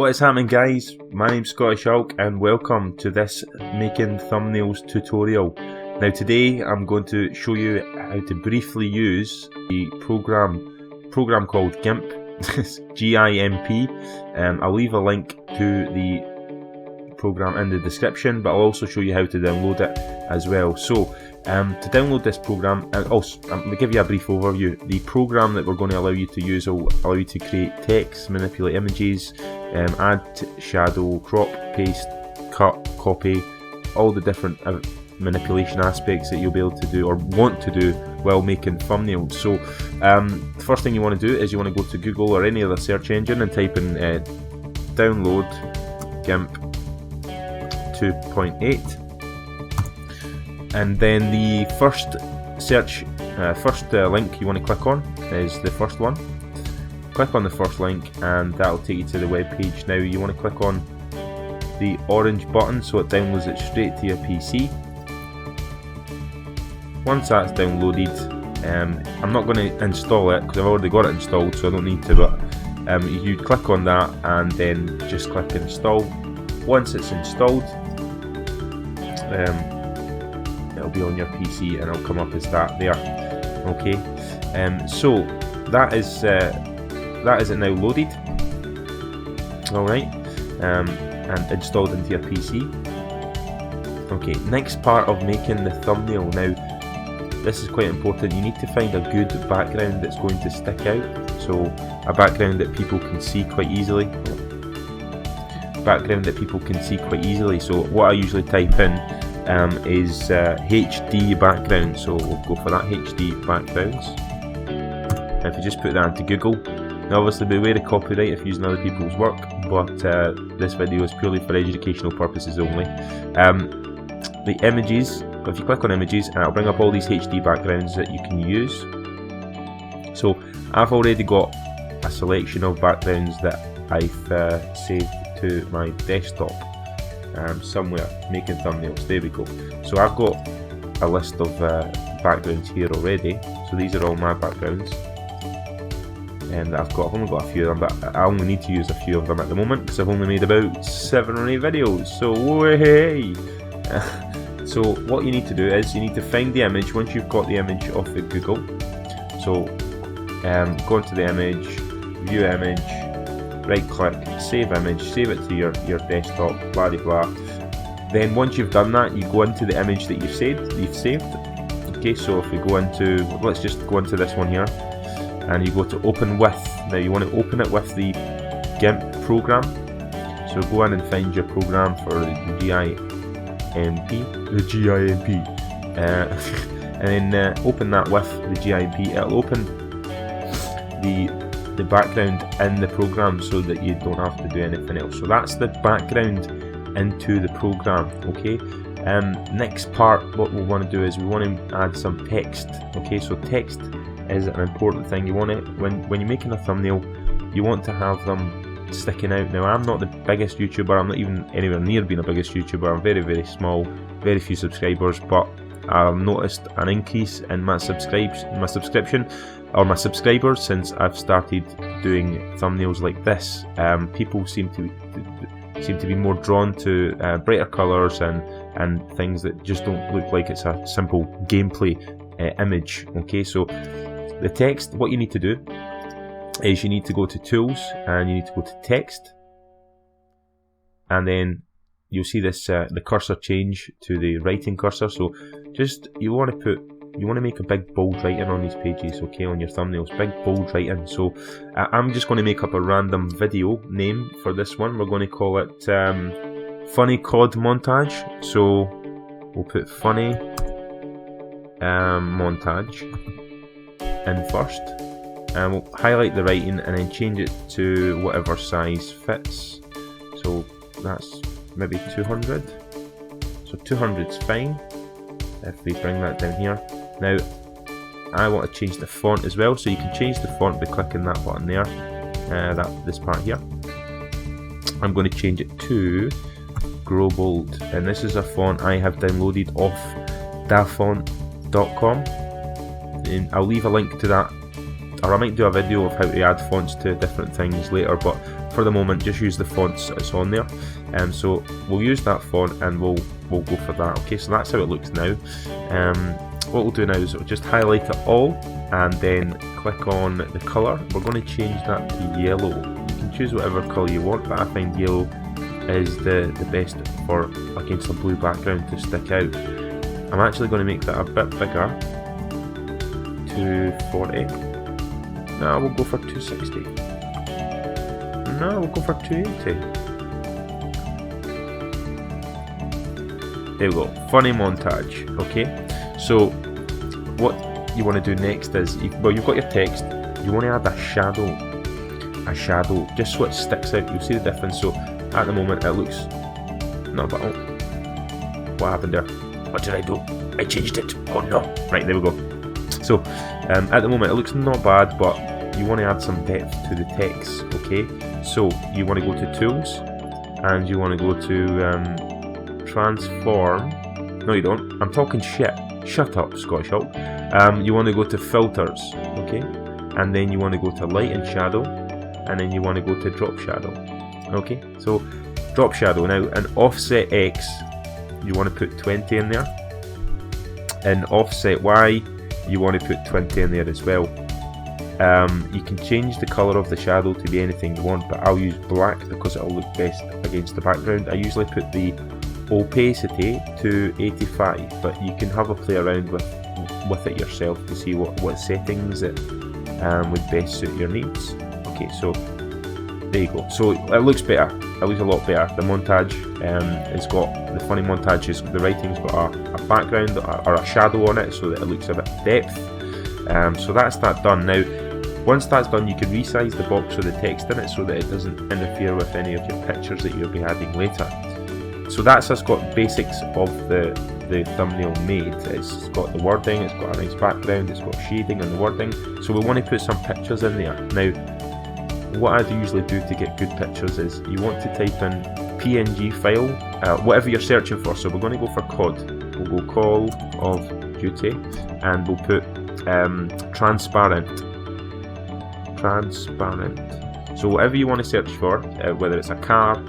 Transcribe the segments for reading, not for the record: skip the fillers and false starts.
What is happening, guys? My name's Scottish Hulk and welcome to this making thumbnails tutorial. Now today I'm going to show you how to briefly use the program called Gimp, G-I-M-P. I'll leave a link to the program in the description, but I'll also show you how to download it as well. So to download this program, and also I'm going to give you a brief overview. The program that we're going to allow you to use will allow you to create text, manipulate images, add, shadow, crop, paste, cut, copy, all the different manipulation aspects that you'll be able to do or want to do while making thumbnails. So the first thing you want to do is you want to go to Google or any other search engine and type in download Gimp 2.8, and then the first link you want to click on is the first one. Click on the first link and that'll take you to the web page. Now you want to click on the orange button so it downloads it straight to your PC. Once that's downloaded, I'm not going to install it because I've already got it installed, so I don't need to, but you click on that and then just click install. Once it's installed, it'll be on your PC and it'll come up as that there. Okay, so that is it now loaded. Alright, and installed into your PC. Okay, next part of making the thumbnail. Now this is quite important. You need to find a good background that's going to stick out, so a background that people can see quite easily. So what I usually type in is HD background, so we'll go for that, HD backgrounds. And if you just put that into Google, now obviously beware of copyright if using other people's work, but this video is purely for educational purposes only. The images, if you click on images, it'll bring up all these HD backgrounds that you can use. So I've already got a selection of backgrounds that I've saved to my desktop somewhere, making thumbnails. There we go. So I've got a list of backgrounds here already. So these are all my backgrounds, and I've only got a few of them, but I only need to use a few of them at the moment because I've only made about 7 or 8 videos. So hey! So what you need to do is you need to find the image once you've got the image off of Google. So go into the image, view image, right click, save image, save it to your desktop, blah blah blah. Then once you've done that, you go into the image that you've saved. Okay, so if we go into, let's just go into this one here, and you go to open with. Now you want to open it with the Gimp program. So go in and find your program for the GIMP, and then open that with the GIMP. It'll open the background in the program so that you don't have to do anything else. So that's the background into the program. Okay, next part, what we want to do is we want to add some text. Okay, so text is an important thing. You want it when you're making a thumbnail, you want to have them sticking out. Now I'm not the biggest YouTuber, I'm not even anywhere near being the biggest YouTuber, I'm very very small, very few subscribers, but I've noticed an increase in my subscription or my subscribers since I've started doing thumbnails like this. People seem to be more drawn to brighter colours and things that just don't look like it's a simple gameplay image. Okay, so the text, what you need to do is you need to go to tools and you need to go to text, and then you'll see this the cursor change to the writing cursor. So just you want to make a big bold writing on these pages, okay, on your thumbnails, big bold writing. So I'm just going to make up a random video name for this one. We're going to call it funny COD montage. So we'll put funny montage in first, and we'll highlight the writing and then change it to whatever size fits. So that's maybe 200. So 200's fine. If we bring that down here, now I want to change the font as well, so you can change the font by clicking that button there, this part here. I'm going to change it to Grow Bold, and this is a font I have downloaded off dafont.com, and I'll leave a link to that, or I might do a video of how to add fonts to different things later, but for the moment, just use the fonts that's on there. So we'll use that font and we'll go for that. Okay, so that's how it looks now. What we'll do now is we'll just highlight it all and then click on the colour. We're going to change that to yellow. You can choose whatever colour you want, but I find yellow is the best for against a blue background to stick out. I'm actually going to make that a bit bigger, 240. No, we'll go for 260. No, we'll go for 280. There we go, funny montage. Okay, so what you want to do next is, you've got your text, you want to add a shadow, just so it sticks out. You'll see the difference. So at the moment it looks not bad. Oh, what happened there? What did I do? I changed it. Oh no. Right, there we go. So at the moment it looks not bad, but you want to add some depth to the text. Okay, so you want to go to tools and you want to go to transform. No, you don't. I'm talking shit. Shut up, Scottish Hulk. You want to go to filters, okay, and then you want to go to light and shadow, and then you want to go to drop shadow. Okay, so drop shadow. Now an offset X, you want to put 20 in there, and offset Y, you want to put 20 in there as well. You can change the colour of the shadow to be anything you want, but I'll use black because it'll look best against the background. I usually put the opacity to 85, but you can have a play around with it yourself to see what settings it would best suit your needs. Okay, so there you go. So it looks better. It looks a lot better. The montage has got the funny montages. The writing's got a background or a shadow on it, so that it looks a bit depth. So that's that done. Now, once that's done, you can resize the box with the text in it so that it doesn't interfere with any of your pictures that you'll be adding later. So that's us got basics of the thumbnail made. It's got the wording, it's got a nice background, it's got shading and the wording. So we want to put some pictures in there. Now, what I usually do to get good pictures is you want to type in PNG file, whatever you're searching for. So we're going to go for COD. We'll go Call of Duty, and we'll put transparent. So whatever you want to search for, whether it's a car,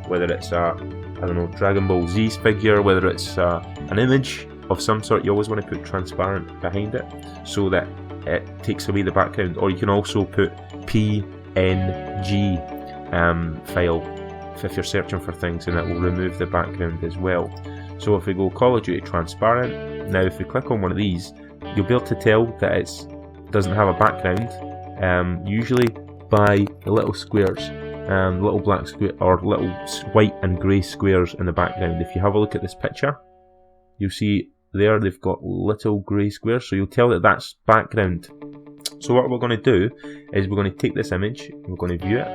whether it's a, I don't know, Dragon Ball Z's figure, whether it's an image of some sort, you always want to put transparent behind it so that it takes away the background. Or you can also put PNG file if you're searching for things, and it will remove the background as well. So if we go Call of Duty transparent, now if we click on one of these, you'll be able to tell that it doesn't have a background, usually by the little squares. Little black square or little white and grey squares in the background. If you have a look at this picture, you'll see there they've got little grey squares, so you'll tell that that's background. So what we're going to do is we're going to take this image, we're going to view it,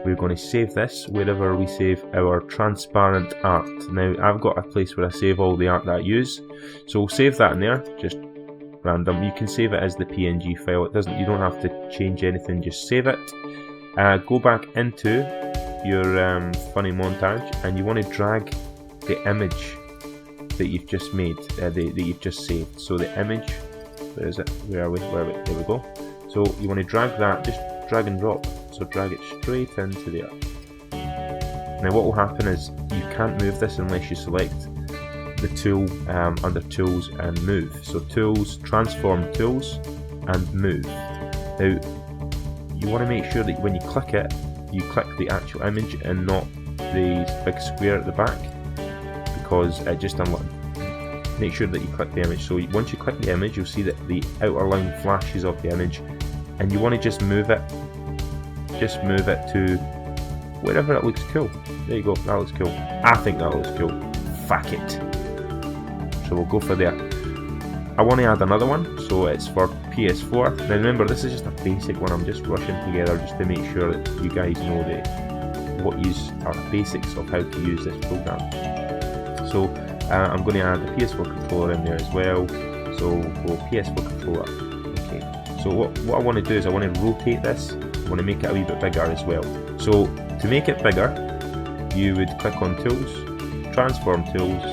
we're going to save this wherever we save our transparent art. Now I've got a place where I save all the art that I use, so we'll save that in there, just random. You can save it as the PNG file. You don't have to change anything, just save it. Go back into your funny montage, and you want to drag the image that you've just made, that you've just saved. So the image, where is it? Where are we? There we go. So you want to drag that, just drag and drop. So drag it straight into there. Now what will happen is you can't move this unless you select the tool under Tools and Move. So Tools, Transform Tools, and Move. Now you want to make sure that when you click it, you click the actual image and not the big square at the back, because it just make sure that you click the image. So once you click the image, you'll see that the outer line flashes of the image, and you want to just move it to wherever it looks cool. There you go, that looks cool. I think that looks cool. Fuck it. So we'll go for there. I want to add another one, so it's for PS4. Now remember, this is just a basic one. I'm just rushing together just to make sure that you guys know what are basics of how to use this program. So I'm going to add the PS4 controller in there as well. So we'll go PS4 controller. Okay. So what I want to do is I want to rotate this. I want to make it a wee bit bigger as well. So to make it bigger, you would click on Tools, Transform Tools,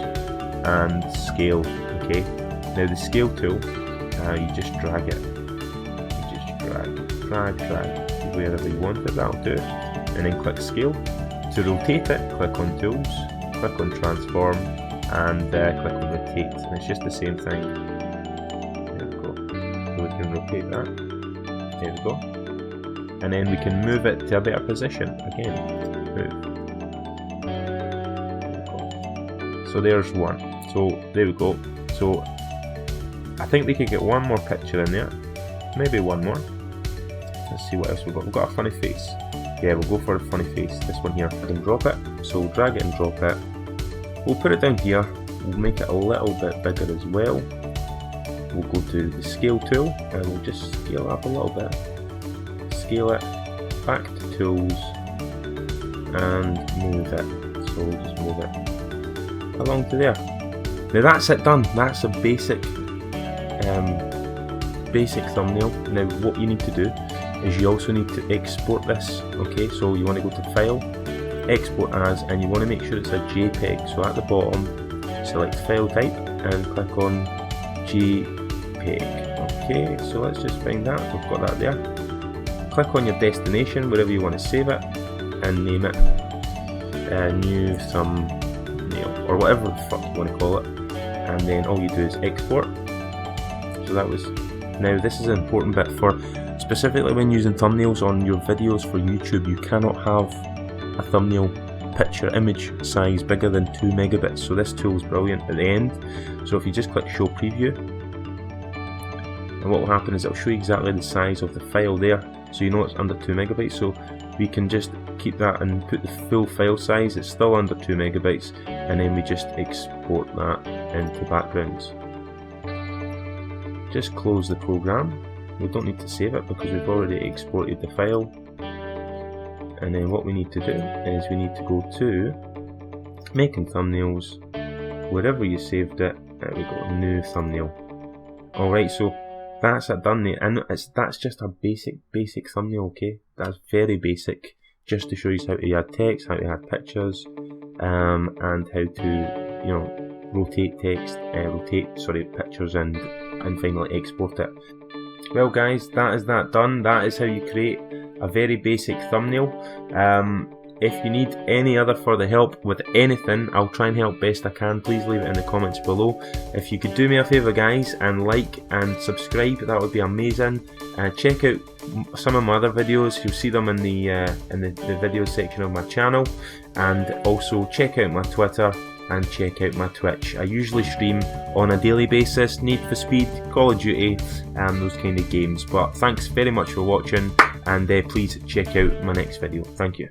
and Scale. Okay. Now the Scale tool, you just drag it. You just drag wherever you want it. That'll do. and then click scale. To rotate it, click on tools, click on transform, and click on rotate, and it's just the same thing. There we go. So we can rotate that. There we go. And then we can move it to a better position. Again, move. There we go. So there's one. So there we go. So I think we could get one more picture in there. Maybe one more. Let's see what else we've got. We've got a funny face. Yeah, we'll go for a funny face. This one here. I can drop it. So we'll drag it and drop it. We'll put it down here. We'll make it a little bit bigger as well. We'll go to the scale tool and we'll just scale up a little bit. Scale it. Back to tools. And move it. So we'll just move it along to there. Now that's it done. That's a basic thumbnail. Now what you need to do is you also need to export this. Okay, so you want to go to File, Export As, and you want to make sure it's a JPEG. So at the bottom, select File Type and click on JPEG. Okay, so let's just find that. We've got that there. Click on your destination, wherever you want to save it, and name it New Thumbnail, or whatever the fuck you want to call it. And then all you do is export. So that was. Now this is an important bit for specifically when using thumbnails on your videos for YouTube. You cannot have a thumbnail picture image size bigger than 2 megabits. So this tool is brilliant at the end. So if you just click show preview, and what will happen is it'll show you exactly the size of the file there, so you know it's under 2 megabytes. So we can just keep that and put the full file size. It's still under 2 megabytes, and then we just export that into backgrounds. Just close the program. We don't need to save it because we've already exported the file. And then what we need to do is we need to go to making thumbnails, wherever you saved it. There we go, new thumbnail. Alright, so that's it done there, and that's just a basic thumbnail. Okay, that's very basic, just to show you how to add text, how to add pictures, and how to, you know, rotate text, pictures, and finally export it. Well guys, that is that done. That is how you create a very basic thumbnail. If you need any other further help with anything, I'll try and help best I can. Please leave it in the comments below. If you could do me a favour guys and like and subscribe, that would be amazing. Check out some of my other videos. You'll see them in the video section of my channel, and also check out my Twitter and check out my Twitch. I usually stream on a daily basis, Need for Speed, Call of Duty, those kind of games. But thanks very much for watching, and please check out my next video. Thank you.